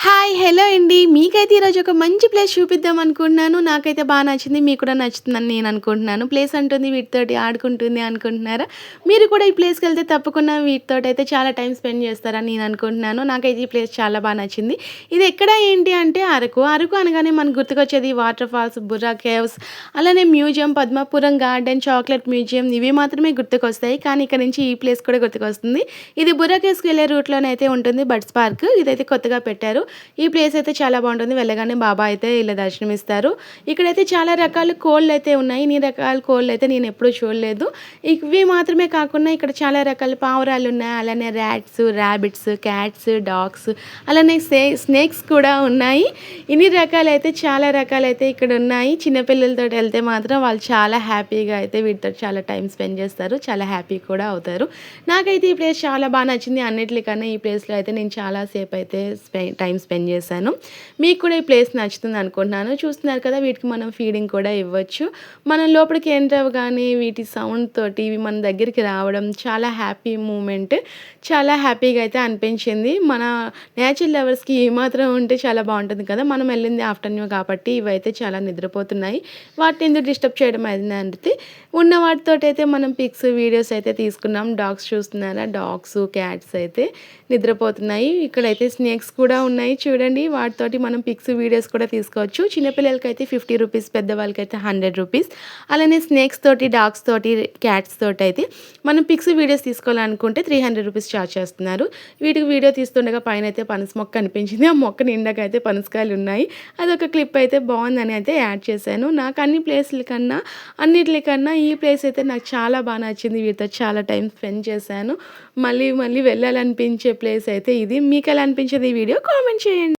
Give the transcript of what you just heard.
Hi! Hello అండి. మీకైతే ఈరోజు ఒక మంచి ప్లేస్ చూపిద్దాం అనుకుంటున్నాను. నాకైతే నచ్చింది. మీకు కూడా నచ్చుతుందని నేను అనుకుంటున్నాను. ప్లేస్ అంటుంది వీటితోటి ఆడుకుంటుంది అనుకుంటున్నారా? మీరు కూడా ఈ ప్లేస్‌కెళ్తే తప్పకుండా వీటితోటైతే చాలా టైం స్పెండ్ చేస్తారని నేను అనుకుంటున్నాను. నాకైతే ఈ ప్లేస్ చాలా నచ్చింది. ఇది ఎక్కడ ఏంటి అంటే అరకు. అరకు అనగానే మనకు గుర్తుకొచ్చేది వాటర్ ఫాల్స్, బుర్రా కేవ్స్, అలానే museum, Padmapuram garden, chocolate museum ఇవి మాత్రమే గుర్తుకొస్తాయి. కానీ ఇక్కడ నుంచి ఈ ప్లేస్ కూడా గుర్తుకొస్తుంది. ఇది బుర్రా కేవ్స్‌కి వెళ్ళే రూట్‌లోనైతే ఉంటుంది బడ్స్ పార్క్. ఇదైతే కొత్తగా పెట్టారు. ఈ ప్లేస్ అయితే చాలా బాగుంటుంది. వెళ్ళగానే బాబా అయితే ఇలా దర్శనమిస్తారు. ఇక్కడైతే చాలా రకాల కోళ్ళైతే ఉన్నాయి. ఇన్ని రకాల కోళ్ళైతే నేను ఎప్పుడూ చూడలేదు. ఇవి మాత్రమే కాకుండా ఇక్కడ చాలా రకాల పావురాలు ఉన్నాయి. అలానే ర్యాట్స్, ర్యాబిట్స్, క్యాట్స్, డాగ్స్ అలానే స్నేక్స్ కూడా ఉన్నాయి. ఇన్ని రకాలైతే చాలా రకాలైతే ఇక్కడ ఉన్నాయి. చిన్నపిల్లలతో వెళ్తే మాత్రం వాళ్ళు చాలా హ్యాపీగా అయితే వీటితో చాలా టైం స్పెండ్ చేస్తారు. చాలా హ్యాపీ కూడా అవుతారు. నాకైతే ఈ ప్లేస్ చాలా నచ్చింది. అన్నిట్లికన్నా ఈ ప్లేస్‌లో అయితే నేను చాలా సేపు అయితే టైం స్పెండ్ చేశాను. మీకు కూడా ఈ ప్లేస్ నచ్చుతుంది అనుకుంటున్నాను. చూస్తున్నారు కదా వీటికి మనం ఫీడింగ్ కూడా ఇవ్వచ్చు. మనం లోపలికి ఎంటర్ అవ్వగానే వీటి సౌండ్ తోటి ఇవి మన దగ్గరికి రావడం చాలా హ్యాపీ మూమెంట్. చాలా హ్యాపీగా అయితే అనిపించింది. మన నేచర్ లవర్స్‌కి ఏమాత్రం ఉంటే చాలా బాగుంటుంది కదా! మనం వెళ్ళింది ఆఫ్టర్‌నూన్ కాబట్టి ఇవైతే చాలా నిద్రపోతున్నాయి. వాటిని ఎందుకు డిస్టర్బ్ చేయడం అయిందంటే ఉన్న వాటితోటైతే మనం పిక్స్, వీడియోస్ అయితే తీసుకున్నాం. డాగ్స్ చూస్తున్నారా? డాగ్స్, క్యాట్స్ అయితే నిద్రపోతున్నాయి. ఇక్కడైతే స్నేక్స్ కూడా ఉన్నాయి చూడండి. వాటితోటి మనం పిక్స్, వీడియోస్ కూడా తీసుకోవచ్చు. చిన్నపిల్లలకైతే ₹50, పెద్దవాళ్ళకైతే ₹100. అలానే స్నేక్స్ తోటి, డాగ్స్ తోటి, క్యాట్స్ తోటి అయితే మనం పిక్స్, వీడియోస్ తీసుకోవాలనుకుంటే ₹300 చార్జ్ చేస్తున్నారు. వీటికి వీడియో తీస్తుండగా పైన అయితే పనస మొక్క కనిపించింది. ఆ మొక్క నిండాగా అయితే పనసకాయలు ఉన్నాయి. అదొక క్లిప్ అయితే బాగుందని అయితే యాడ్ చేశాను. నాకు అన్ని ప్లేస్ల కన్నా అన్నిట్లికన్నా ఈ ప్లేస్ అయితే నాకు చాలా నచ్చింది. వీటితో చాలా టైం స్పెండ్ చేశాను. మళ్ళీ మళ్ళీ వెళ్ళాలనిపించే ప్లేస్ అయితే ఇది. మీకు ఎలా అనిపించేది ఈ వీడియో కామెంట్ చేయండి.